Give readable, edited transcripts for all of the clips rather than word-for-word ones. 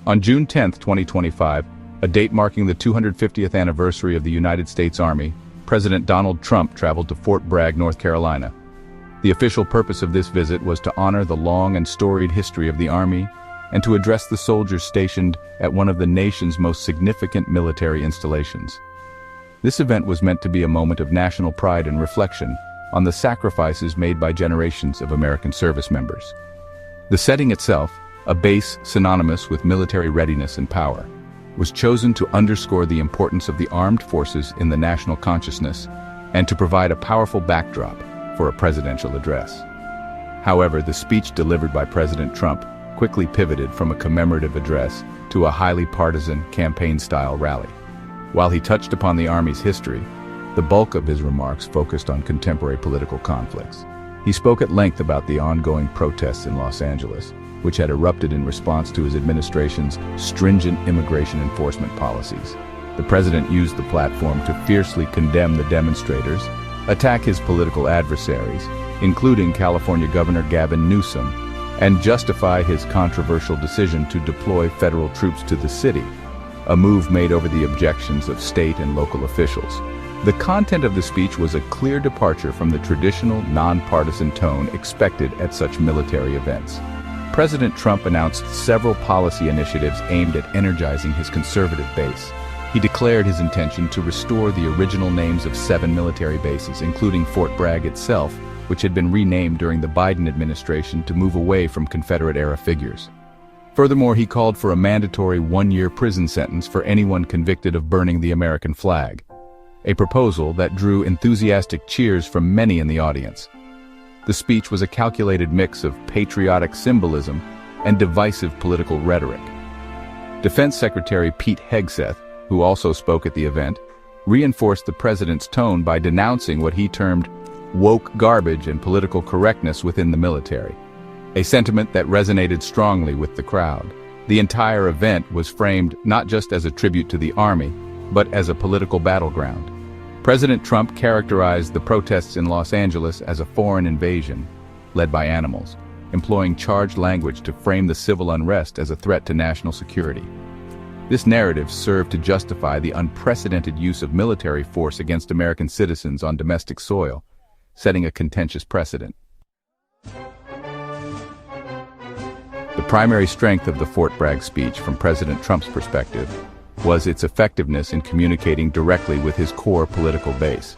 On June 10, 2025, a date marking the 250th anniversary of the United States Army, President Donald Trump traveled to Fort Bragg, North Carolina. The official purpose of this visit was to honor the long and storied history of the Army and to address the soldiers stationed at one of the nation's most significant military installations. This event was meant to be a moment of national pride and reflection on the sacrifices made by generations of American service members. The setting itself, a base synonymous with military readiness and power, was chosen to underscore the importance of the armed forces in the national consciousness and to provide a powerful backdrop for a presidential address. However, the speech delivered by President Trump quickly pivoted from a commemorative address to a highly partisan campaign-style rally. While he touched upon the Army's history, the bulk of his remarks focused on contemporary political conflicts. He spoke at length about the ongoing protests in Los Angeles, which had erupted in response to his administration's stringent immigration enforcement policies. The president used the platform to fiercely condemn the demonstrators, attack his political adversaries, including California Governor Gavin Newsom, and justify his controversial decision to deploy federal troops to the city, a move made over the objections of state and local officials. The content of the speech was a clear departure from the traditional, nonpartisan tone expected at such military events. President Trump announced several policy initiatives aimed at energizing his conservative base. He declared his intention to restore the original names of 7 military bases, including Fort Bragg itself, which had been renamed during the Biden administration to move away from Confederate-era figures. Furthermore, he called for a mandatory 1-year prison sentence for anyone convicted of burning the American flag, a proposal that drew enthusiastic cheers from many in the audience. The speech was a calculated mix of patriotic symbolism and divisive political rhetoric. Defense Secretary Pete Hegseth, who also spoke at the event, reinforced the president's tone by denouncing what he termed woke garbage and political correctness within the military, a sentiment that resonated strongly with the crowd. The entire event was framed not just as a tribute to the Army, but as a political battleground. President Trump characterized the protests in Los Angeles as a foreign invasion, led by animals, employing charged language to frame the civil unrest as a threat to national security. This narrative served to justify the unprecedented use of military force against American citizens on domestic soil, setting a contentious precedent. The primary strength of the Fort Bragg speech, from President Trump's perspective, was its effectiveness in communicating directly with his core political base.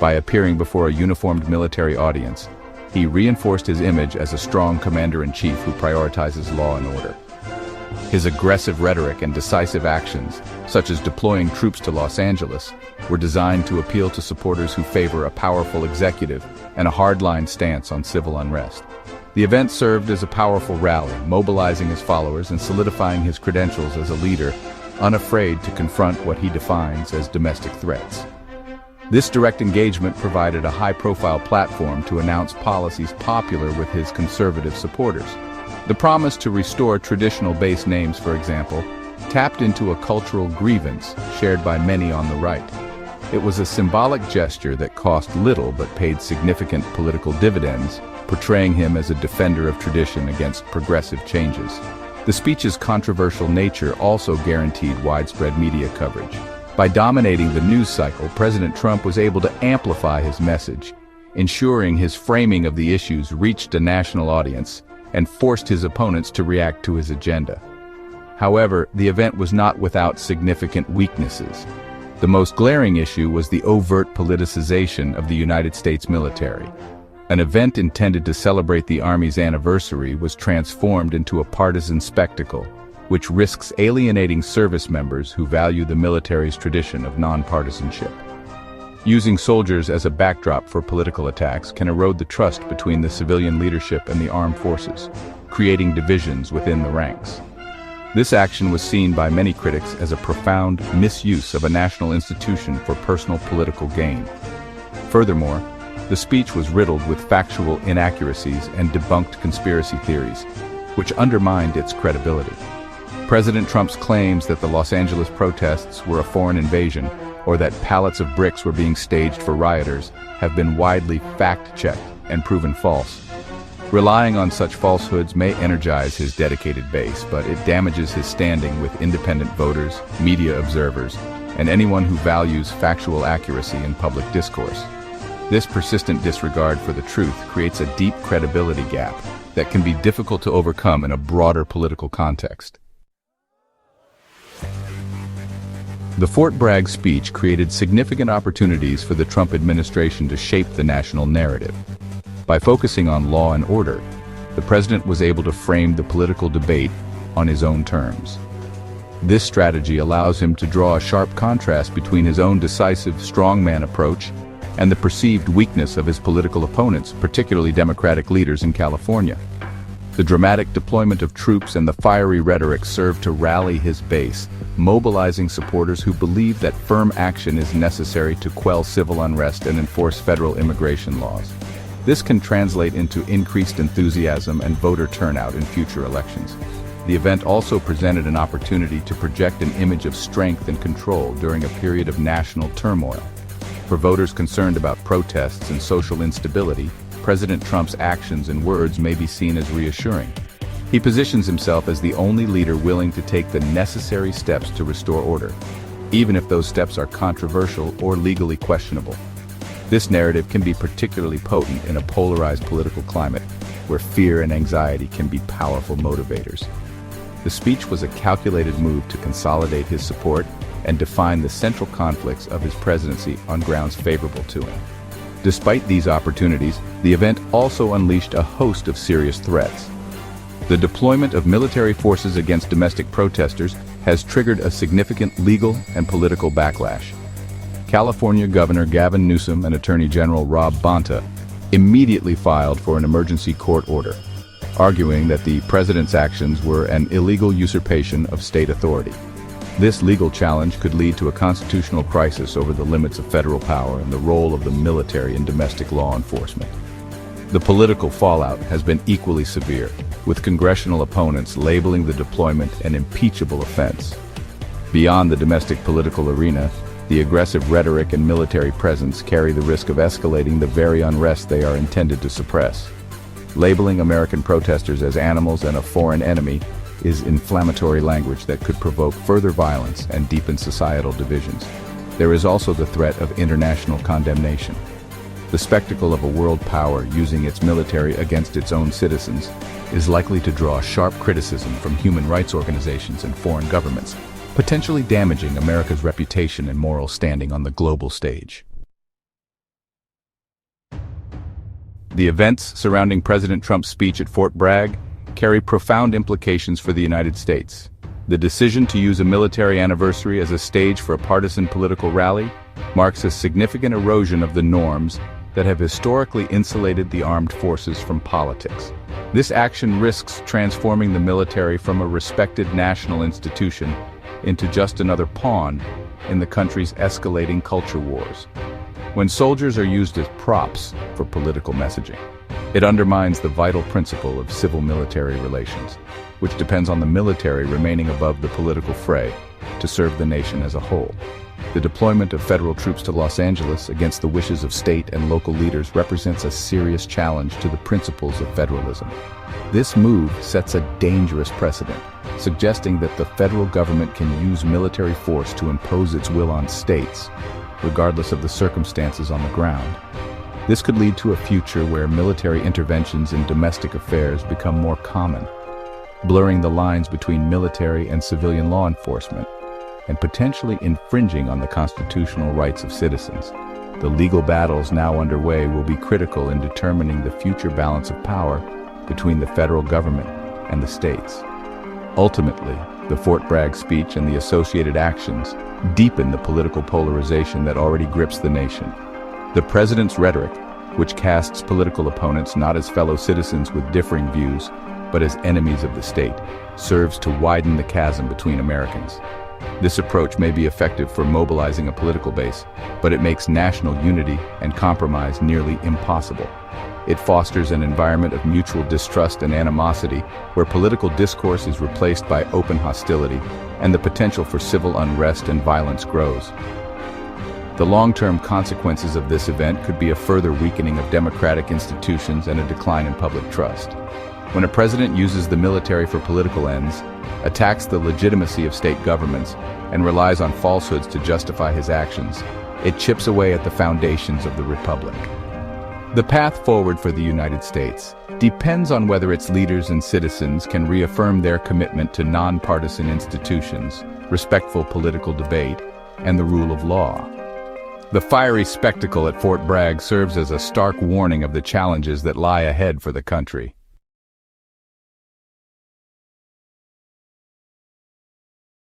By appearing before a uniformed military audience, he reinforced his image as a strong commander-in-chief who prioritizes law and order. His aggressive rhetoric and decisive actions, such as deploying troops to Los Angeles, were designed to appeal to supporters who favor a powerful executive and a hardline stance on civil unrest. The event served as a powerful rally, mobilizing his followers and solidifying his credentials as a leader, unafraid to confront what he defines as domestic threats. This direct engagement provided a high-profile platform to announce policies popular with his conservative supporters. The promise to restore traditional base names, for example, tapped into a cultural grievance shared by many on the right. It was a symbolic gesture that cost little but paid significant political dividends, portraying him as a defender of tradition against progressive changes. The speech's controversial nature also guaranteed widespread media coverage. By dominating the news cycle, President Trump was able to amplify his message, ensuring his framing of the issues reached a national audience and forced his opponents to react to his agenda. However, the event was not without significant weaknesses. The most glaring issue was the overt politicization of the United States military. An event intended to celebrate the Army's anniversary was transformed into a partisan spectacle, which risks alienating service members who value the military's tradition of nonpartisanship. Using soldiers as a backdrop for political attacks can erode the trust between the civilian leadership and the armed forces, creating divisions within the ranks. This action was seen by many critics as a profound misuse of a national institution for personal political gain. Furthermore, the speech was riddled with factual inaccuracies and debunked conspiracy theories, which undermined its credibility. President Trump's claims that the Los Angeles protests were a foreign invasion or that pallets of bricks were being staged for rioters have been widely fact-checked and proven false. Relying on such falsehoods may energize his dedicated base, but it damages his standing with independent voters, media observers, and anyone who values factual accuracy in public discourse. This persistent disregard for the truth creates a deep credibility gap that can be difficult to overcome in a broader political context. The Fort Bragg speech created significant opportunities for the Trump administration to shape the national narrative. By focusing on law and order, the president was able to frame the political debate on his own terms. This strategy allows him to draw a sharp contrast between his own decisive, strongman approach and the perceived weakness of his political opponents, particularly Democratic leaders in California. The dramatic deployment of troops and the fiery rhetoric served to rally his base, mobilizing supporters who believe that firm action is necessary to quell civil unrest and enforce federal immigration laws. This can translate into increased enthusiasm and voter turnout in future elections. The event also presented an opportunity to project an image of strength and control during a period of national turmoil. For voters concerned about protests and social instability, President Trump's actions and words may be seen as reassuring. He positions himself as the only leader willing to take the necessary steps to restore order, even if those steps are controversial or legally questionable. This narrative can be particularly potent in a polarized political climate, where fear and anxiety can be powerful motivators. The speech was a calculated move to consolidate his support and define the central conflicts of his presidency on grounds favorable to him. Despite these opportunities, the event also unleashed a host of serious threats. The deployment of military forces against domestic protesters has triggered a significant legal and political backlash. California Governor Gavin Newsom and Attorney General Rob Bonta immediately filed for an emergency court order, arguing that the president's actions were an illegal usurpation of state authority. This legal challenge could lead to a constitutional crisis over the limits of federal power and the role of the military in domestic law enforcement. The political fallout has been equally severe, with congressional opponents labeling the deployment an impeachable offense. Beyond the domestic political arena, the aggressive rhetoric and military presence carry the risk of escalating the very unrest they are intended to suppress. Labeling American protesters as animals and a foreign enemy is inflammatory language that could provoke further violence and deepen societal divisions. There is also the threat of international condemnation. The spectacle of a world power using its military against its own citizens is likely to draw sharp criticism from human rights organizations and foreign governments, potentially damaging America's reputation and moral standing on the global stage. The events surrounding President Trump's speech at Fort Bragg carry profound implications for the United States. The decision to use a military anniversary as a stage for a partisan political rally marks a significant erosion of the norms that have historically insulated the armed forces from politics. This action risks transforming the military from a respected national institution into just another pawn in the country's escalating culture wars. When soldiers are used as props for political messaging, it undermines the vital principle of civil-military relations, which depends on the military remaining above the political fray to serve the nation as a whole. The deployment of federal troops to Los Angeles against the wishes of state and local leaders represents a serious challenge to the principles of federalism. This move sets a dangerous precedent, suggesting that the federal government can use military force to impose its will on states, regardless of the circumstances on the ground. This could lead to a future where military interventions in domestic affairs become more common, blurring the lines between military and civilian law enforcement, and potentially infringing on the constitutional rights of citizens. The legal battles now underway will be critical in determining the future balance of power between the federal government and the states. Ultimately, the Fort Bragg speech and the associated actions deepen the political polarization that already grips the nation. The president's rhetoric, which casts political opponents not as fellow citizens with differing views, but as enemies of the state, serves to widen the chasm between Americans. This approach may be effective for mobilizing a political base, but it makes national unity and compromise nearly impossible. It fosters an environment of mutual distrust and animosity, where political discourse is replaced by open hostility, and the potential for civil unrest and violence grows. The long-term consequences of this event could be a further weakening of democratic institutions and a decline in public trust. When a president uses the military for political ends, attacks the legitimacy of state governments, and relies on falsehoods to justify his actions, it chips away at the foundations of the republic. The path forward for the United States depends on whether its leaders and citizens can reaffirm their commitment to nonpartisan institutions, respectful political debate, and the rule of law. The fiery spectacle at Fort Bragg serves as a stark warning of the challenges that lie ahead for the country.